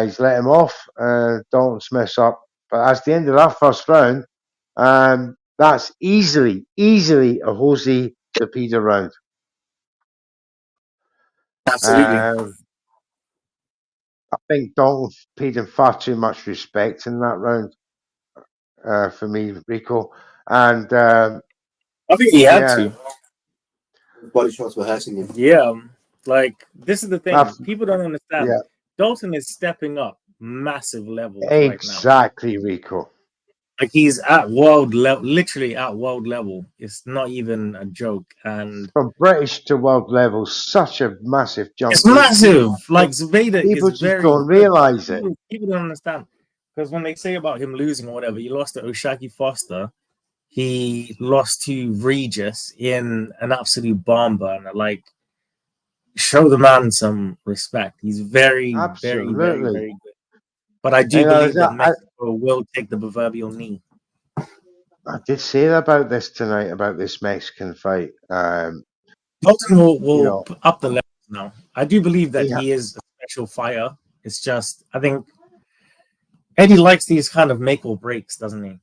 He's let him off. Dalton Smith's up. But that's the end of that first round. That's easily a Jose Zepeda round. Absolutely. I think Dalton paid him far too much respect in that round for me, Ricco. And I think he had to. Body shots were hurting him. Yeah, like this is the thing. People don't understand. Yeah. Dalton is stepping up massive levels exactly, right now. Ricco. Like he's at world level, literally at world level. It's not even a joke. And from British to world level, such a massive jump. It's massive. Like Zepeda people is just very. don't realize it. People don't understand because when they say about him losing or whatever, he lost to O'Shaki Foster. He lost to Regis in an absolute bomber, and like show the man some respect. He's very, very good. But I do believe that Mexico will take the proverbial knee. I did say about this tonight, about this Mexican fight. Dalton will up the levels now. I do believe that he is a special fighter. It's just, I think Eddie likes these kind of make or breaks, doesn't he?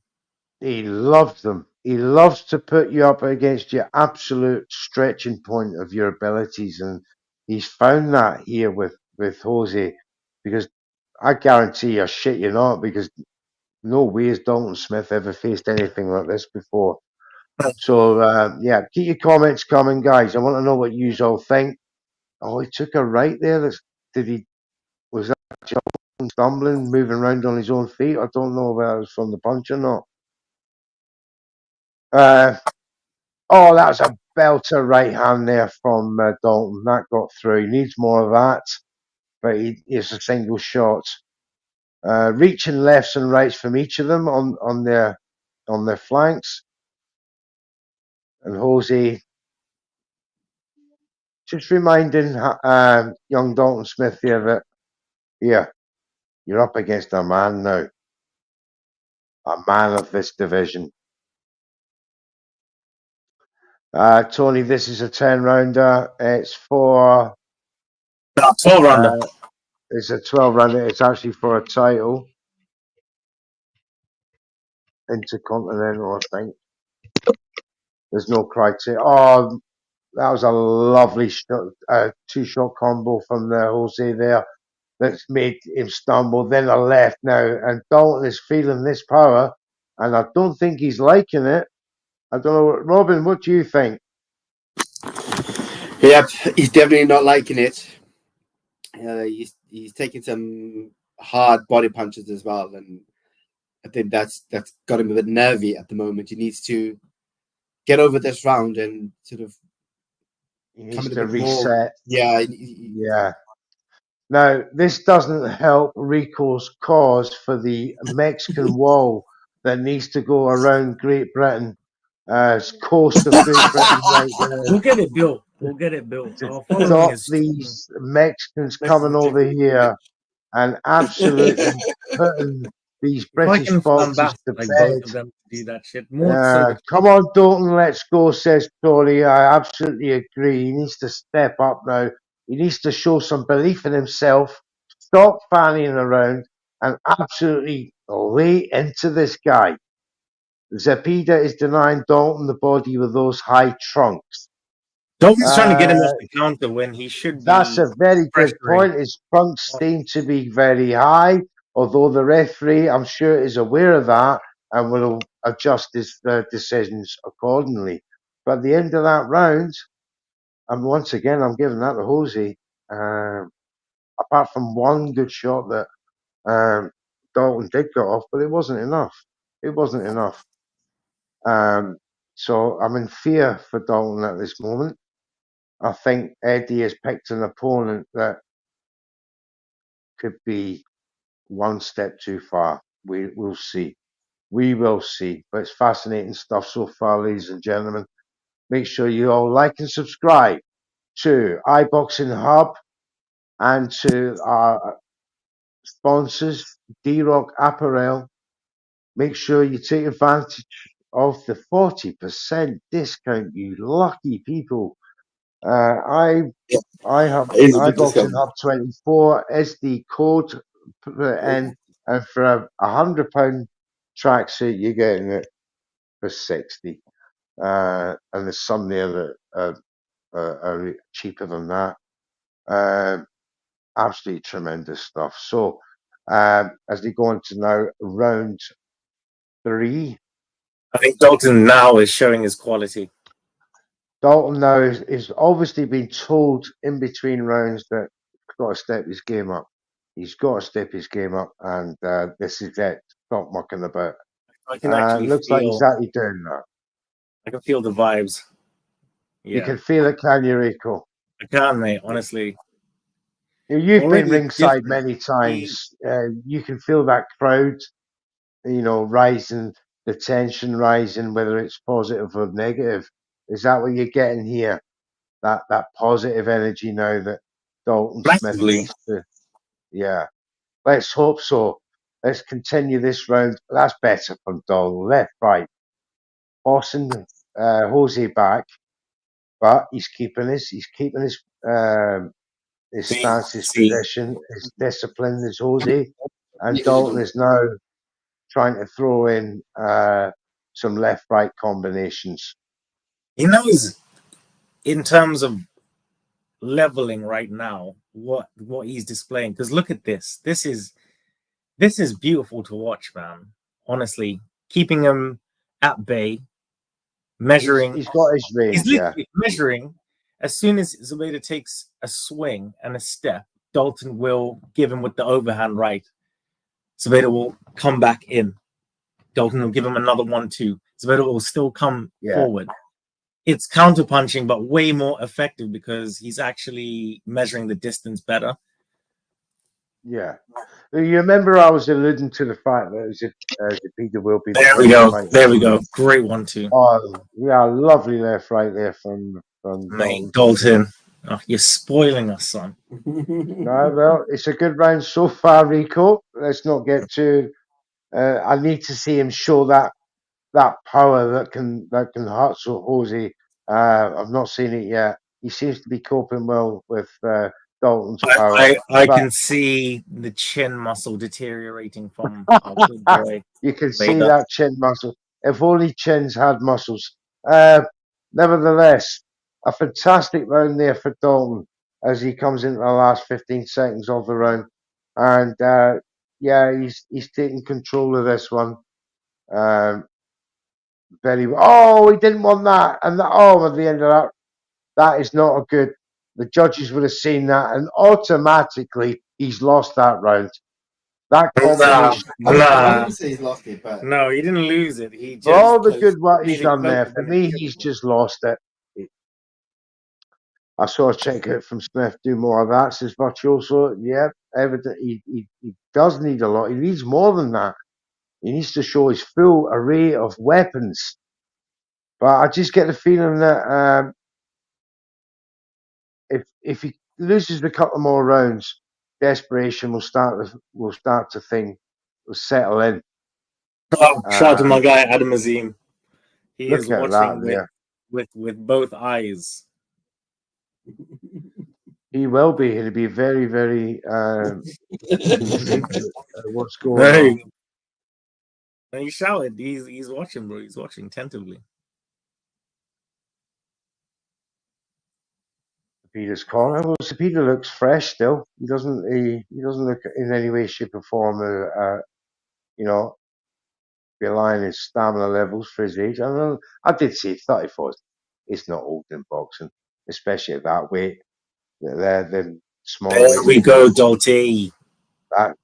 He loves them. He loves to put you up against your absolute stretching point of your abilities, and he's found that here with Jose, because I guarantee you, shit you not, because no way has Dalton Smith ever faced anything like this before. So yeah, keep your comments coming, guys. I want to know what you all think. Oh, he took a right there. Was that stumbling, moving around on his own feet? I don't know whether it was from the punch or not. Oh, that was a belter right hand there from Dalton. That got through. He needs more of that, but it's a single shot. Reaching lefts and rights from each of them on their flanks, and Jose just reminding young Dalton Smith here that you're up against a man now, a man of this division. Tony, this is a 10-rounder. It's for 12-rounder. It's a 12-rounder. It's actually for a title. Intercontinental, I think. There's no criteria. Oh, that was a lovely two-shot combo from Jose there that's made him stumble. Then a left now, and Dalton is feeling this power, and I don't think he's liking it. I don't know, Robin. What do you think? Yep, he's definitely not liking it. He's taking some hard body punches as well, and I think that's got him a bit nervy at the moment. He needs to get over this round and sort of come to reset. Yeah. Yeah. Now, this doesn't help Ricco's cause for the Mexican wall that needs to go around Great Britain. Coast of Great Britain right there. We'll get it built. To stop these Mexicans coming over here and absolutely putting these British boxers to bed. Both of them do that shit. Come on, Dalton, let's go, says Tony. I absolutely agree. He needs to step up now. He needs to show some belief in himself, stop fanning around, and absolutely lay into this guy. Zepeda is denying Dalton the body with those high trunks. Dalton's trying to get him off the counter when he should be. That's a very good point. His trunks seem to be very high, although the referee, I'm sure, is aware of that and will adjust his decisions accordingly. But at the end of that round, and once again, I'm giving that to Jose. Apart from one good shot that Dalton did get off, but it wasn't enough. So I'm in fear for Dalton at this moment. I think Eddie has picked an opponent that could be one step too far. We'll see. We will see. But it's fascinating stuff so far, ladies and gentlemen. Make sure you all like and subscribe to iBoxingHub and to our sponsors, D-Rock Apparel. Make sure you take advantage of the 40% discount, you lucky people. I have iBoxingHub 24 as the code, put it in, and for £100 tracksuit, you're getting it for 60. And there's some there that are cheaper than that. Absolutely tremendous stuff. So, as they go into now round 3, I think Dalton now is showing his quality. Dalton now is obviously been told in between rounds that he's got to step his game up. He's got to step his game up, and this is it. Stop mucking about. I can actually looks like he's actually doing that. I can feel the vibes. Yeah. You can feel it, can you, Ricco? I can, mate. Honestly, you've already been ringside many times. You can feel that crowd, rising, the tension rising, whether it's positive or negative. Is that what you're getting here? That positive energy now that Dalton Smith needs to. Yeah. Let's hope so. Let's continue this round. That's better from Dalton. Left, right. Bossing Jose back, but he's keeping his stance, his position, his discipline as Jose. And Dalton is now trying to throw in some left-right combinations. He knows, in terms of leveling right now, what he's displaying. Because look at this. This is beautiful to watch, man. Honestly, keeping him at bay, measuring. He's got his range. He's literally measuring. As soon as Zepeda takes a swing and a step, Dalton will give him with the overhand right. Zepeda will come back in. Dalton will give him another 1-2. Zepeda will still come forward. It's counterpunching, but way more effective because he's actually measuring the distance better. Yeah. You remember I was alluding to the fact that Zepeda will be. There we go. There we go. Great 1-2. Oh, yeah, lovely left right there from Mate, Dalton. Oh, you're spoiling us, son. No, well, it's a good round so far, Ricco. Let's not get too. I need to see him show that power that can hurt Jose. I've not seen it yet. He seems to be coping well with Dalton's power. I can see the chin muscle deteriorating from our good boy. You can see that chin muscle. If only chins had muscles. Nevertheless, a fantastic round there for Dalton as he comes into the last 15 seconds of the round. And he's taking control of this one. Very well. Oh, he didn't want that. And at the end of that, that is not a good. The judges would have seen that, and automatically he's lost that round. That combination. I wouldn't say he's lost it, but no, he didn't lose it. He just all the good work he's done there. For me, he's just lost it. I saw a check out from Smith. Do more of that, says Virtuoso. Yeah, evident he does need a lot. He needs more than that. He needs to show his full array of weapons. But I just get the feeling that if he loses a couple more rounds, desperation will start to settle in. Oh, shout out to my guy Adam Azim. He is watching with both eyes. He will be. He'll be very, very what's going on. And he shouted. He's watching, bro. He's watching tentatively. Zepeda's corner. Well, Zepeda looks fresh still. He doesn't look in any way, shape, or form relying his stamina levels for his age. I did say 34 is not old in boxing, especially at that weight. They're small. There we go, Dalton. That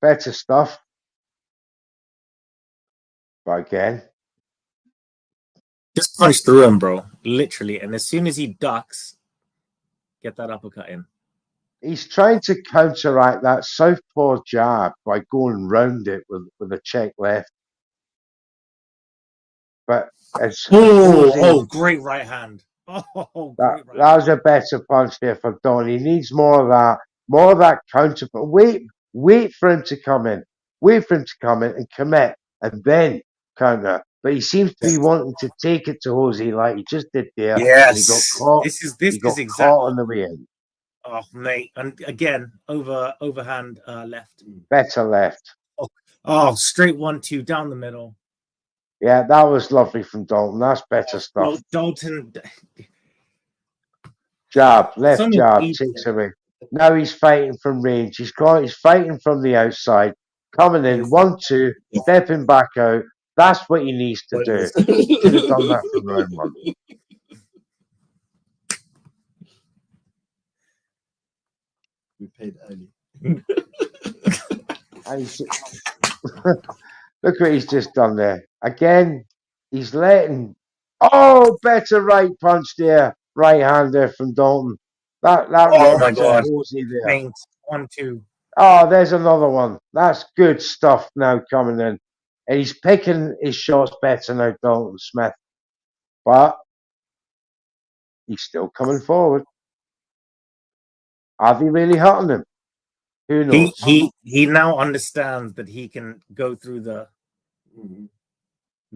better stuff. But again, just punch through him, bro. Literally, and as soon as he ducks, get that uppercut in. He's trying to counteract that southpaw jab by going round it with a check left. But great right hand. That was a better punch there for Don. He needs more of that counter. But wait for him to come in. Wait for him to come in and commit and then counter. But he seems to be wanting to take it to Jose like he just did there. Yes. And he got caught. This is exactly caught on the way in. Oh, mate. And again, overhand left. Better left. Oh, straight 1-2 down the middle. Yeah, that was lovely from Dalton. That's better stuff. Well, Dalton. Jab, left jab, takes away. Now he's fighting from range. He's fighting from the outside, coming in 1-2, stepping back out. That's what he needs to do. He could have done that from round 1. We paid early. Look what he's just done there. Again, he's letting. Oh, better right punch there. Right hand there from Dalton. That oh my God. There. 1-2. Oh, there's another one. That's good stuff now coming in. And he's picking his shots better now, Dalton Smith. But he's still coming forward. Are they really hurting him? Who knows? He now understands that he can go through the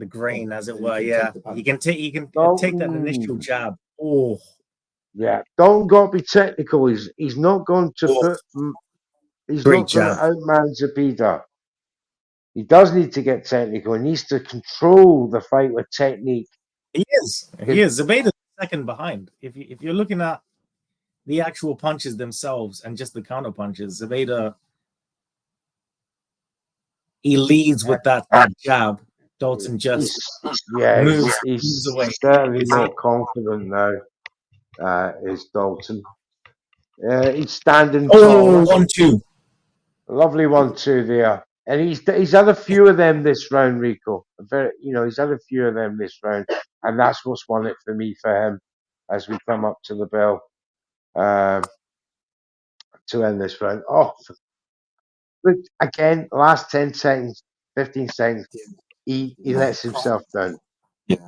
grain, as it were. Yeah, he can take that initial jab. Oh, yeah. Don't got to be technical. He's not going to put. He's not going to outman Zepeda. He does need to get technical. He needs to control the fight with technique. He is. Zepeda's second behind. If you're looking at the actual punches themselves and just the counter punches, Zepeda, he leads with that jab. Dalton just he's away. Certainly more confident now. Is Dalton? He's standing tall. 1-2. Lovely 1-2 there, and he's had a few of them this round, Ricco. He's had a few of them this round, and that's what's won it for me for him as we come up to the bell to end this round. Oh, but again, last 10 seconds, 15 seconds. He lets himself down. Yeah.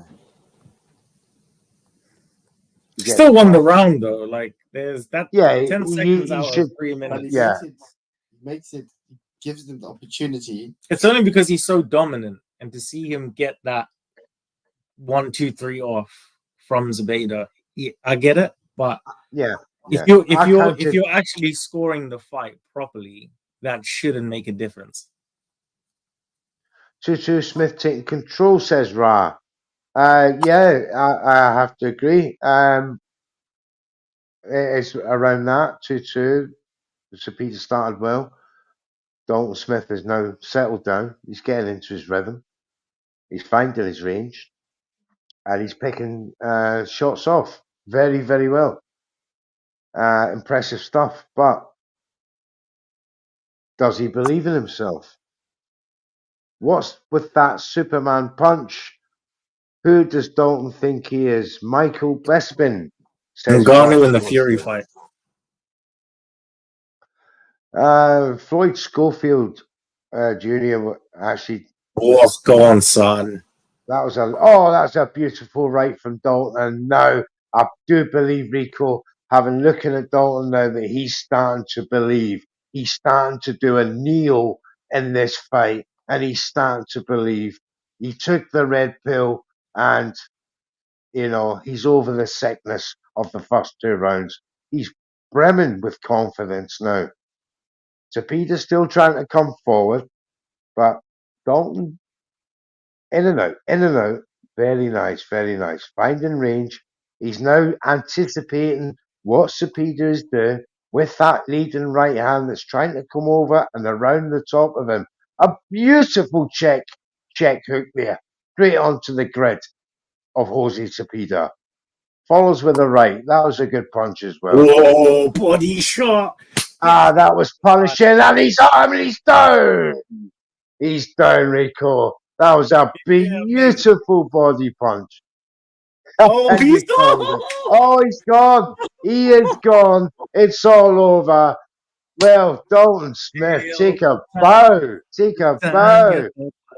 He still won the round though. Like there's that 10 seconds out of 3 minutes. Gives them the opportunity. It's only because he's so dominant, and to see him get that 1-2-3 off from Zepeda, I get it. But if you're actually scoring the fight properly, that shouldn't make a difference. 2-2 Smith taking control, says Ra. I have to agree. It's around that 2-2. Zepeda started well. Dalton Smith is now settled down. He's getting into his rhythm. He's finding his range, and he's picking shots off very, very well. Impressive stuff. But does he believe in himself? What's with that Superman punch? Who does Dalton think he is? Michael Bespin. Ngannou in the Fury fight. Floyd Schofield Jr. actually. Oh, go on, son. That's a beautiful right from Dalton. And now I do believe, Ricco, looking at Dalton now, that he's starting to believe. He's starting to do a kneel in this fight, and he's starting to believe. He took the red pill, and he's over the sickness of the first 2 rounds. He's brimming with confidence now. Zepeda's still trying to come forward, but Dalton in and out. Very nice, very nice. Finding range. He's now anticipating what Zepeda is doing with that leading right hand that's trying to come over and around the top of him. A beautiful check hook there, straight onto the grid of Jose Zepeda. Follows with a right. That was a good punch as well. Oh, body shot. That was punishing, and he's down. He's down, Ricco. That was a beautiful body punch. Oh, And he's you called it. Oh, he's gone. He is gone. It's all over. Well, Dalton Smith, take a bow. Take a bow.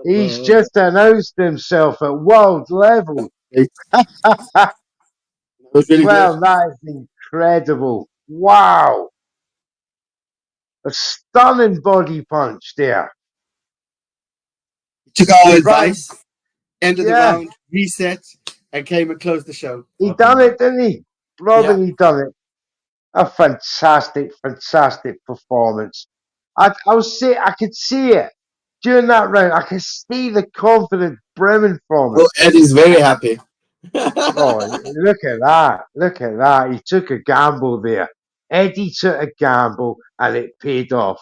He's just announced himself at world level. That was really good. Well, that is incredible. Wow. A stunning body punch there. Took our He advice, ended the Yeah. round, reset, and came and closed the show. He done it, didn't he? Robin, Yeah. he done it. A fantastic, fantastic performance. I could see it during that round. I could see the confidence brimming from him. Well, Eddie's very happy. Oh, look at that. Look at that. He took a gamble there. Eddie took a gamble and it paid off.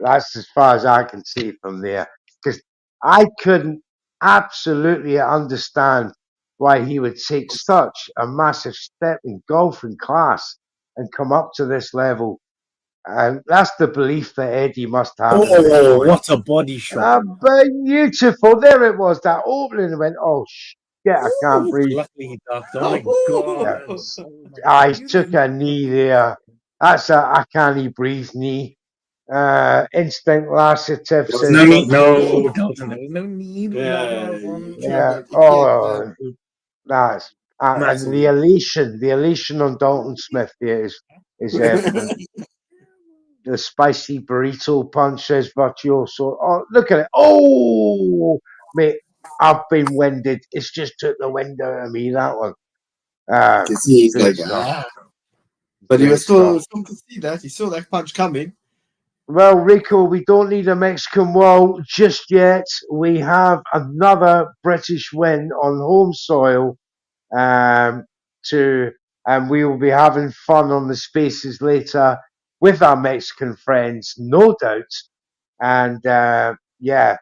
That's as far as I can see from there. Because I couldn't absolutely understand why he would take such a massive step in golf and class and come up to this level. And that's the belief that Eddie must have. Oh, what a body shot. Beautiful. There it was, that opening. Went, oh, shit, I can't breathe. Luckily he ducked. Oh my God. I took a knee there. That's a I can't breathe knee. Instant laxative. There was no need. No, Dalton. There was no need. Yeah. Oh, that's and the elation on Dalton Smith there is evident. The spicy burrito punch says virtuoso. Oh, look at it. Oh, mate, I've been winded. It's just took the wind out of me, that one. He's like, but he was still could see that. He saw that punch coming. Well, Ricco, we don't need a Mexican wall just yet. We have another British win on home soil. And we will be having fun on the spaces later with our Mexican friends, no doubt. And yeah,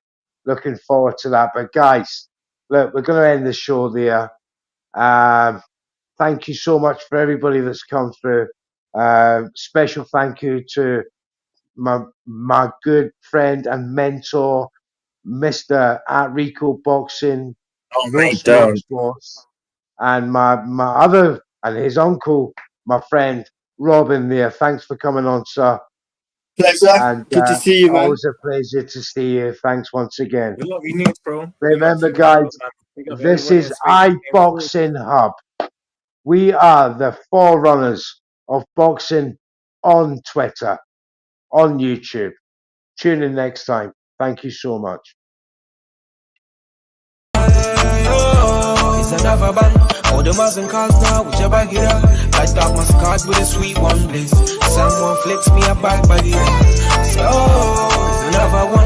looking forward to that. But guys, look, we're going to end the show there. Thank you so much for everybody that's come through. Special thank you to my good friend and mentor, Mr. at Ricco Boxing, no sports, and my other and his uncle, my friend Robin there. Thanks for coming on, sir. Pleasure. And good to see you, man. Always a pleasure to see you. Thanks once again. We love you, needs, bro. Remember, guys, this is iBoxingHub. We are the forerunners of boxing on Twitter, on YouTube. Tune in next time. Thank you so much. It's another bang. All the Muslim cars now, whichever get up. I start my scars with a sweet one, please. Someone flips me a back body. So, it's another one.